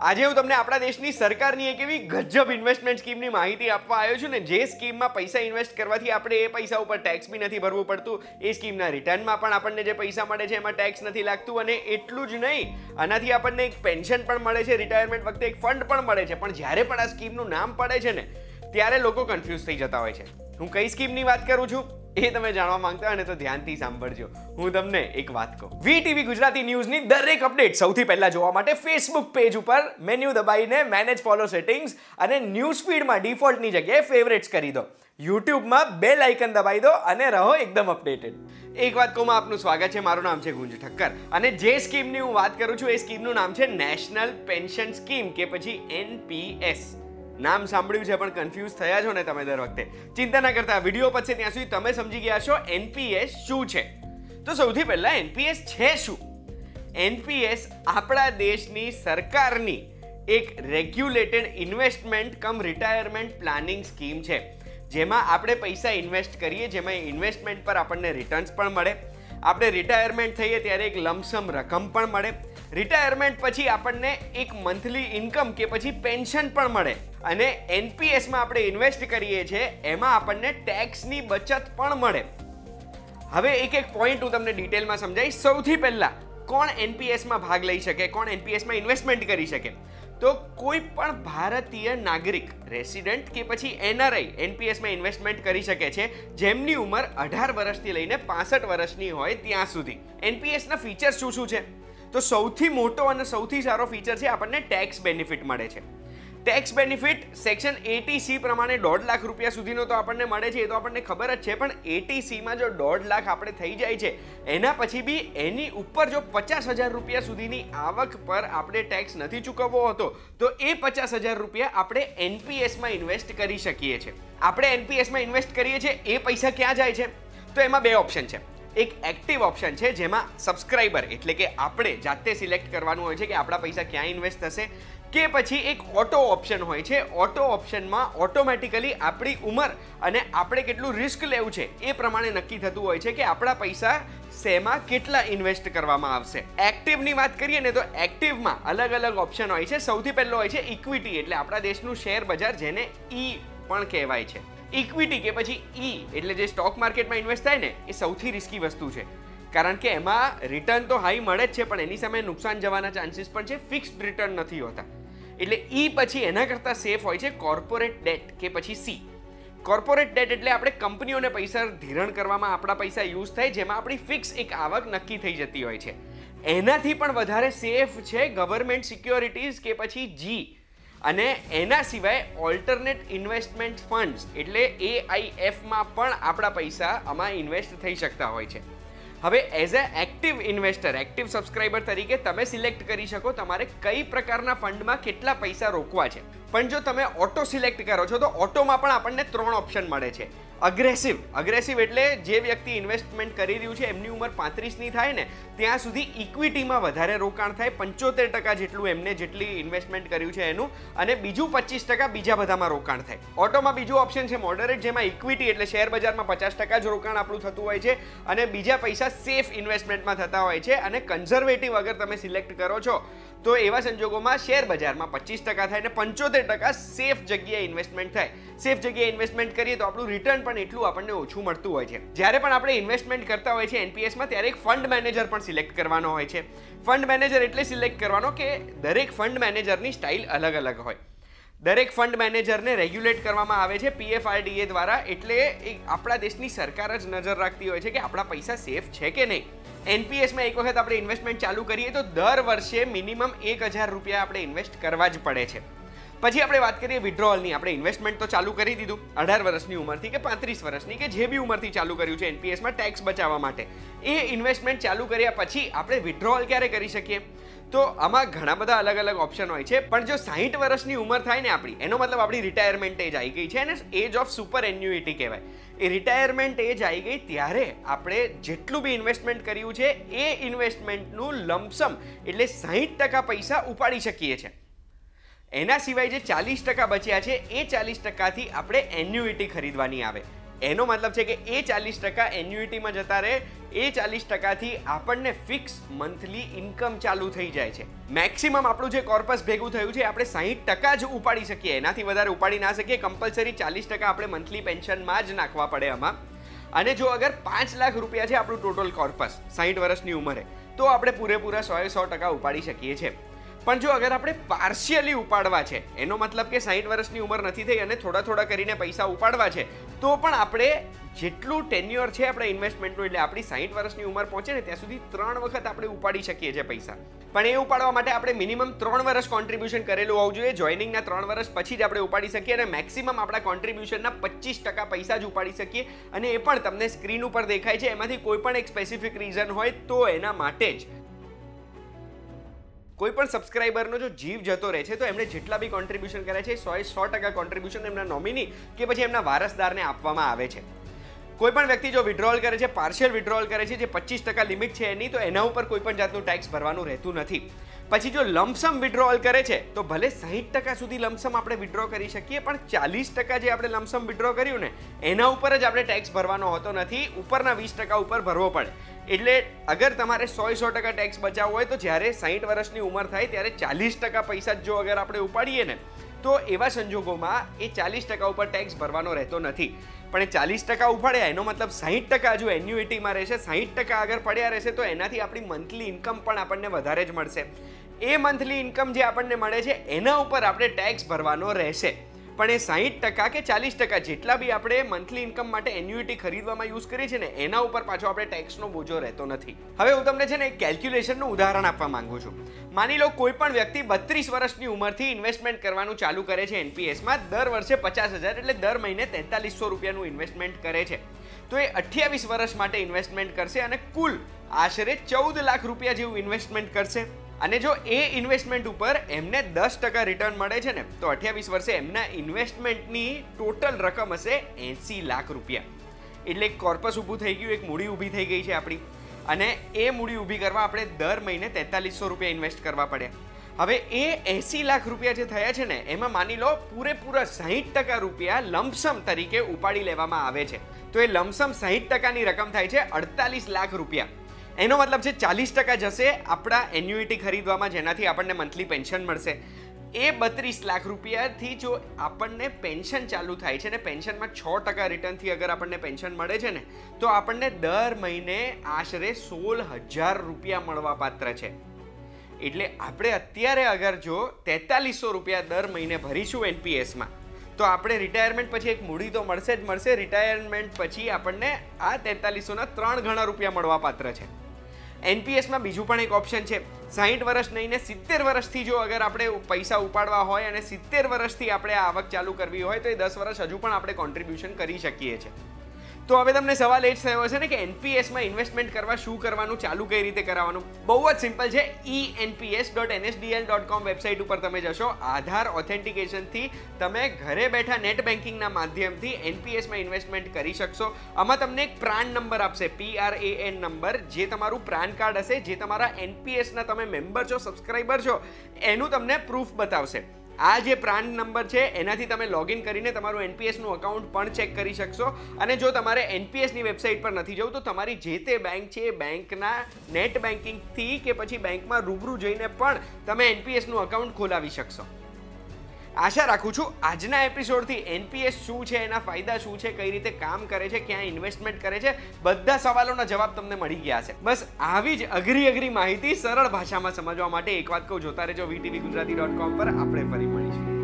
આજે હું તમને આપણા દેશની સરકારની એક એવી ગજબ ઇન્વેસ્ટમેન્ટ સ્કીમની માહિતી આપવા આવ્યો છું ને, જે સ્કીમમાં પૈસા ઇન્વેસ્ટ કરવાથી આપણે એ પૈસા ઉપર ટેક્સ બી નથી ભરવું પડતું, એ સ્કીમના રિટર્નમાં પણ આપણને જે પૈસા મળે છે એમાં ટેક્સ નથી લાગતું, અને એટલું જ નહીં, આનાથી આપણને એક પેન્શન પણ મળે છે, રિટાયરમેન્ટ વખતે એક ફંડ પણ મળે છે. પણ જ્યારે પણ આ સ્કીમનું નામ પડે છે ને, ત્યારે લોકો કન્ફ્યુઝ થઈ જતા હોય છે. હું કઈ સ્કીમની વાત કરું છું એ તમે જાણવા માંગતા હોય ને તો ધ્યાનથી સાંભળજો. હું તમને એક વાત કહું, વીટીવી ગુજરાતી ન્યૂઝની દરેક અપડેટ સૌથી પહેલા જોવા માટે ફેસબુક પેજ ઉપર મેન્યુ દબાઈને મેનેજ ફોલો સેટિંગ્સ અને ન્યૂઝ ફીડમાં ડિફોલ્ટની જગ્યાએ ફેવરેટ્સ કરી દો. યુટ્યુબમાં બેલ આઇકન દબાઈ દો અને રહો એકદમ અપડેટેડ. એક વાત કહું, આપનું સ્વાગત છે. મારું નામ છે ગુંજ ઠક્કર અને જે સ્કીમની હું વાત કરું છું એ સ્કીમનું નામ છે નેશનલ પેન્શન સ્કીમ કે પછી NPS. નામ સાંભળ્યું છે પણ કન્ફ્યુઝ થયા છો ને તમે દર વખતે? ચિંતા ના કરતા, વિડીયો પછી ત્યાં સુધી તમે સમજી ગયા છો NPS શું છે. તો સૌથી પહેલા NPS છે શું? NPS આપણા દેશની સરકારની એક રેગ્યુલેટેડ ઇન્વેસ્ટમેન્ટ કમ રિટાયરમેન્ટ પ્લાનિંગ સ્કીમ છે, જેમાં આપણે પૈસા ઇન્વેસ્ટ કરીએ, જેમાં ઇન્વેસ્ટમેન્ટ પર આપણને રિટર્ન્સ પણ મળે, આપણે રિટાયરમેન્ટ થઈએ ત્યારે એક લમસમ રકમ પણ મળે, રિટાયરમેન્ટ પછી આપણને એક મંથલી ઇન્કમ કે પછી પેન્શન પણ મળે, અને NPSમાં આપણે ઇન્વેસ્ટ કરીએ છીએ એમાં આપણને ટેક્સની બચત પણ મળે. હવે એક એક પોઈન્ટ હું તમને ડિટેલમાં સમજાવીશ. સૌથી પહેલા, કોણ NPSમાં ભાગ લઈ શકે, કોણ NPSમાં ઇન્વેસ્ટમેન્ટ કરી શકે? તો કોઈ પણ ભારતીય નાગરિક, રેસિડન્ટ કે પછી NRI NPSમાં ઇન્વેસ્ટમેન્ટ કરી શકે છે, જેમની ઉંમર 18 વર્ષથી લઈને 65 વર્ષની હોય ત્યાં સુધી. NPSના ફીચર્સ શું શું છે? તો સૌથી મોટો અને સૌથી સારો ફીચર છે આપણને ટેક્સ બેનિફિટ મળે છે. ટેક્સ બેનિફિટ સેક્શન 80C પ્રમાણે 1.5 લાખ રૂપિયા સુધીનો તો આપણને મળે છે, એ તો આપણને ખબર જ છે. પણ 80Cમાં જો 1.5 લાખ આપણે થઈ જાય છે, એના પછી બી એની ઉપર જો 50,000 રૂપિયા સુધીની આવક પર આપણે ટેક્સ નથી ચૂકવવો હોતો, તો એ 50,000 રૂપિયા આપણે NPSમાં ઇન્વેસ્ટ કરી શકીએ છીએ. આપણે NPSમાં ઇન્વેસ્ટ કરીએ છીએ, એ પૈસા ક્યાં જાય છે? તો એમાં બે ઓપ્શન છે. એક એક્ટિવ ઓપ્શન છે, જેમાં સબસ્ક્રાઇબર એટલે કે આપણે જાતે સિલેક્ટ કરવાનું હોય છે કે આપણા પૈસા ક્યાં ઇન્વેસ્ટ થશે, કે પછી એક ઓટો ઓપ્શન હોય છે. ઓટો ઓપ્શનમાં ઓટોમેટિકલી આપણી ઉંમર અને આપણે કેટલું રિસ્ક લેવું છે એ પ્રમાણે નક્કી થતું હોય છે કે આપણા પૈસા શેમાં કેટલા ઇન્વેસ્ટ કરવામાં આવશે. એક્ટિવની વાત કરીએ ને તો એક્ટિવમાં અલગ અલગ ઓપ્શન હોય છે. સૌથી પહેલો હોય છે ઇક્વિટી, એટલે આપણા દેશનું શેર બજાર, જેને E પણ કહેવાય છે. ઇક્વિટી કે પછી E એટલે જે સ્ટોક માર્કેટમાં ઇન્વેસ્ટ થાય ને, એ સૌથી રિસ્કી વસ્તુ છે, કારણ કે એમાં રિટર્ન તો હાઈ મળે જ છે, પણ એની સામે નુકસાન જવાના ચાન્સીસ પણ છે, ફિક્સ્ડ રિટર્ન નથી હોતા. એટલે E પછી એના કરતાં સેફ હોય છે કોર્પોરેટ ડેટ કે પછી C. કોર્પોરેટ ડેટ એટલે આપણે કંપનીઓને પૈસા ધિરાણ કરવામાં આપણા પૈસા યુઝ થાય, જેમાં આપણી ફિક્સ એક આવક નક્કી થઈ જતી હોય છે. એનાથી પણ વધારે સેફ છે ગવર્મેન્ટ સિક્યોરિટીઝ કે પછી G. અને એના સિવાય ઓલ્ટરનેટ ઇન્વેસ્ટમેન્ટ ફંડ્સ એટલે AIFમાં પણ આપણા પૈસા આમાં ઇન્વેસ્ટ થઈ શકતા હોય છે. હવે as a active investor, active subscriber તરીકે તમે સિલેક્ટ કરી શકો તમારે કઈ પ્રકારના ફંડમાં કેટલા પૈસા રોકવા છે. પણ જો તમે ઓટો સિલેક્ટ કરો છો તો ઓટોમાં પણ આપણને 3 ઓપ્શન મળે છે. અગ્રેસિવ એટલે જે વ્યક્તિ ઇન્વેસ્ટમેન્ટ કરી રહ્યું છે એમની ઉંમર 35ની થાય ને ત્યાં સુધી ઇક્વિટીમાં વધારે રોકાણ થાય, 75% જેટલું એમને જેટલી ઇન્વેસ્ટમેન્ટ કર્યું છે એનું, અને બીજું 25% બીજા બધામાં રોકાણ થાય. ઓટોમાં બીજું ઓપ્શન છે મોડરેટ, જેમાં ઇક્વિટી એટલે શેર બજારમાં 50% જ રોકાણ આપણું થતું હોય છે, અને બીજા પૈસા સેફ ઇન્વેસ્ટમેન્ટમાં થતા હોય છે. અને કન્ઝર્વેટિવ અગર તમે સિલેક્ટ કરો છો તો એવા સંજોગોમાં શેર બજારમાં 25% થાય ને 75% સેફ જગ્યાએ ઇન્વેસ્ટમેન્ટ થાય. સેફ જગ્યાએ ઇન્વેસ્ટમેન્ટ કરીએ તો આપણું રિટર્ન પણ એટલું આપણને ઓછું મળતું હોય છે. જ્યારે પણ આપણે ઇન્વેસ્ટમેન્ટ કરતા હોય છે NPSમાં, ત્યારે એક ફંડ મેનેજર પણ સિલેક્ટ કરવાનો હોય છે. ફંડ મેનેજર એટલે સિલેક્ટ કરવાનો કે દરેક ફંડ મેનેજરની સ્ટાઇલ અલગ અલગ હોય. દરેક ફંડ મેનેજરને રેગ્યુલેટ કરવામાં આવે છે PFRDA દ્વારા, એટલે આપણા દેશની સરકાર જ નજર રાખતી હોય છે કે આપણા પૈસા સેફ છે કે નહીં. NPSમાં એક વખત આપણે ઇન્વેસ્ટમેન્ટ ચાલુ કરીએ તો દર વર્ષે મિનિમમ 1,000 રૂપિયા આપણે ઇન્વેસ્ટ કરવા જ પડે છે. પછી આપણે વાત કરીએ વિડ્રોઅલની. આપણે ઇન્વેસ્ટમેન્ટ તો ચાલુ કરી દીધું 18 વર્ષની ઉંમરથી કે 35 વર્ષની કે જે બી ઉંમરથી ચાલુ કર્યું છે NPSમાં ટેક્સ બચાવવા માટે. એ ઇન્વેસ્ટમેન્ટ ચાલુ કર્યા પછી આપણે વિડ્રોઅલ ક્યારે કરી શકીએ? તો આમાં ઘણા બધા અલગ અલગ ઓપ્શન હોય છે. પણ જો 60 વર્ષની ઉંમર થાય ને આપણી, એનો મતલબ આપણી રિટાયરમેન્ટ એજ આવી ગઈ છે, અને એજ ઓફ સુપર એન્યુઇટી કહેવાય. એ રિટાયરમેન્ટ એજ આવી ગઈ ત્યારે આપણે જેટલું બી ઇન્વેસ્ટમેન્ટ કર્યું છે એ ઇન્વેસ્ટમેન્ટનું લમસમ એટલે 60% પૈસા ઉપાડી શકીએ છીએ. એના સિવાય જે 40% બચ્યા છે એ 40%થી આપણે એન્યુઇટી ખરીદવાની આવે. એનો મતલબ છે કે એ 40% એન્યુઇટીમાં જતા રહે, એ 40%થી આપણને ફિક્સ મંથલી ઇન્કમ ચાલુ થઈ જાય છે. મેક્સિમમ આપણું જે કોર્પસ ભેગું થયું છે આપણે 60% જ ઉપાડી શકીએ, એનાથી વધારે ઉપાડી ના શકીએ. કમ્પલસરી 40% આપણે મંથલી પેન્શનમાં જ નાખવા પડે આમાં. અને જો અગર 5 લાખ રૂપિયા છે આપણું ટોટલ કોર્પસ 60 વર્ષની ઉંમરે, તો આપણે પૂરેપૂરા 100% ઉપાડી શકીએ છીએ. પણ જો અગર આપણે પાર્શિયલી ઉપાડવા છે, એનો મતલબ કે 60 વર્ષની ઉંમર નથી થઈ અને થોડા થોડા કરીને પૈસા ઉપાડવા છે, તો પણ આપણે જેટલું ટેન્યુઅર છે આપણે ઇન્વેસ્ટમેન્ટનું, એટલે આપણી 60 વર્ષની ઉંમર પહોંચે ને ત્યાં સુધી 3 વખત આપણે ઉપાડી શકીએ છીએ પૈસા. પણ એ ઉપાડવા માટે આપણે મિનિમમ 3 વર્ષ કોન્ટ્રીબ્યુશન કરેલું હોવું જોઈએ. જોઈનિંગના 3 વર્ષ પછી જ આપણે ઉપાડી શકીએ અને મેક્સિમમ આપણા કોન્ટ્રીબ્યુશનના 25% પૈસા જ ઉપાડી શકીએ. અને એ પણ તમને સ્ક્રીન ઉપર દેખાય છે, એમાંથી કોઈ પણ એક સ્પેસિફિક રીઝન હોય તો એના માટે જ. કોઈ પણ સબસ્ક્રાઇબરનો જો જીવ જતો રહે છે તો એમણે જેટલા બી કોન્ટ્રીબ્યુશન કર્યા છે 100% કોન્ટ્રીબ્યુશન એમના નોમિની કે પછી એમના વારસદારને આપવામાં આવે છે. કોઈ પણ વ્યક્તિ જો વિડ્રોલ કરે છે, પાર્શિયલ વિડ્રોલ કરે છે, જે 25% લિમિટ છે એની, તો એના ઉપર કોઈ પણ જાતનું ટેક્સ ભરવાનું રહેતું નથી. પછી જો લમસમ વિડ્રોલ કરે છે તો ભલે 60% સુધી લમસમ આપણે વિડ્રો કરી શકીએ, પણ 40% જે આપણે લમસમ વિડ્રો કર્યું ને એના ઉપર જ આપણે ટેક્સ ભરવાનો હોતો નથી, ઉપરના 20% ઉપર ભરવો પડે. એટલે અગર તમારે 100% ટેક્સ બચાવવો હોય તો જ્યારે 60 વર્ષની ઉંમર થાય ત્યારે 40% પૈસા જો અગર આપણે ઉપાડીએ ને, તો એવા સંજોગોમાં એ 40% ઉપર ટેક્સ ભરવાનો રહેતો નથી. પણ એ 40% ઉપાડ્યા એનો મતલબ 60% હજુ એન્યુઇટીમાં રહેશે. 60% અગર પડ્યા રહેશે તો એનાથી આપણી મંથલી ઇન્કમ પણ આપણને વધારે જ મળશે. એ મંથલી ઇન્કમ જે આપણને મળે છે એના ઉપર આપણે ટેક્સ ભરવાનો રહેશે. પણ એ 60% કે 40% જેટલા બી આપણે મંથલી ઇન્કમ માટે એન્યુઇટી ખરીદવામાં યુઝ કરીએ છીએ ને એના ઉપર પાછો આપણે ટેક્સનો બોજો રહેતો નથી. હવે હું તમને છે ને એક કેલ્ક્યુલેશનનું ઉદાહરણ આપવા માંગુ છું. માની લો કોઈ પણ વ્યક્તિ 32 વર્ષની ઉંમરથી ઇન્વેસ્ટમેન્ટ કરવાનું ચાલુ કરે છે એનપીએસમાં, દર વર્ષે 50,000 એટલે દર મહિને 4300 રૂપિયાનું ઇન્વેસ્ટમેન્ટ કરે છે. તો એ 28 વર્ષ માટે ઇન્વેસ્ટમેન્ટ કરશે અને કુલ આશરે 14 લાખ રૂપિયા જેવું ઇન્વેસ્ટમેન્ટ કરશે. અને જો એ ઇન્વેસ્ટમેન્ટ ઉપર એમને 10% રિટર્ન મળે છે ને, તો 28 વર્ષે એમના ઇન્વેસ્ટમેન્ટની ટોટલ રકમ હશે 80 લાખ રૂપિયા. એટલે એક કોર્પસ ઊભું થઈ ગયું, એક મૂડી ઊભી થઈ ગઈ છે આપણી. અને એ મૂડી ઊભી કરવા આપણે દર મહિને 4300 રૂપિયા ઇન્વેસ્ટ કરવા પડે. હવે એ 80 લાખ રૂપિયા જે થયા છે ને એમાં માની લો પૂરેપૂરા 60% રૂપિયા લમસમ તરીકે ઉપાડી લેવામાં આવે છે. તો એ લમસમ 60%ની રકમ થાય છે 48 લાખ રૂપિયા. એનો મતલબ છે 40% જશે આપણા એન્યુઇટી ખરીદવામાં, જેનાથી આપણને મંથલી પેન્શન મળશે. એ 32 લાખ રૂપિયાથી જો આપણને પેન્શન ચાલુ થાય છે ને, પેન્શનમાં 6% રિટર્નથી અગર આપણને પેન્શન મળે છે ને, તો આપણને દર મહિને આશરે 16,000 રૂપિયા મળવા પાત્ર છે. એટલે આપણે અત્યારે અગર જો 4300 રૂપિયા દર મહિને ભરીશું એનપીએસમાં, તો આપણે રિટાયરમેન્ટ પછી એક મૂડી તો મળશે જ મળશે. રિટાયરમેન્ટ પછી આપણને આ 4300ના 3 ગણા રૂપિયા મળવા પાત્ર છે. એનપીએસમાં બીજું પણ એક ઓપ્શન છે. 60 વર્ષ નહીં ને 70 વર્ષથી જો અગર આપણે પૈસા ઉપાડવા હોય અને 70 વર્ષથી આપણે આ આવક ચાલુ કરવી હોય તો એ 10 વર્ષ હજુ પણ આપણે કોન્ટ્રીબ્યુશન કરી શકીએ છીએ. તો હવે તમને સવાલ એ જ થયો હશે ને કે એનપીએસમાં ઇન્વેસ્ટમેન્ટ કરવા શું કરવાનું, ચાલુ કઈ રીતે કરાવવાનું? બહુ જ સિમ્પલ છે. enps.nsdl.com વેબસાઇટ ઉપર તમે જશો. આધાર ઓથેન્ટિકેશનથી તમે ઘરે બેઠા નેટ બેન્કિંગના માધ્યમથી એનપીએસમાં ઇન્વેસ્ટમેન્ટ કરી શકશો. આમાં તમને એક પ્રાન નંબર આપશે, PRAN નંબર, જે તમારું પ્રાન કાર્ડ હશે, જે તમારા એનપીએસના તમે મેમ્બર છો, સબસ્ક્રાઇબર છો, એનું તમને પ્રૂફ બતાવશે. આ જે પ્રાન નંબર છે એનાથી તમે લોગિન કરીને તમારું એનપીએસનું અકાઉન્ટ પણ ચેક કરી શકશો. અને જો તમારે એનપીએસની વેબસાઇટ પર નથી જવું તો તમારી જે તે બેંક છે એ બેંકના નેટ બેન્કિંગથી કે પછી બેંકમાં રૂબરૂ જઈને પણ તમે એનપીએસનું અકાઉન્ટ ખોલાવી શકશો. આશા રાખું છું આજના એપિસોડથી એનપીએસ શું છે, એના ફાયદા શું છે, કઈ રીતે કામ કરે છે, ક્યાં ઇન્વેસ્ટમેન્ટ કરે છે, બધા સવાલોના જવાબ તમને મળી ગયા હશે. બસ આવી જ અઘરી માહિતી સરળ ભાષામાં સમજવા માટે એક વાત કહું, જોતા રહેજો VTVGujarati.com પર. આપણે ફરી મળીશું.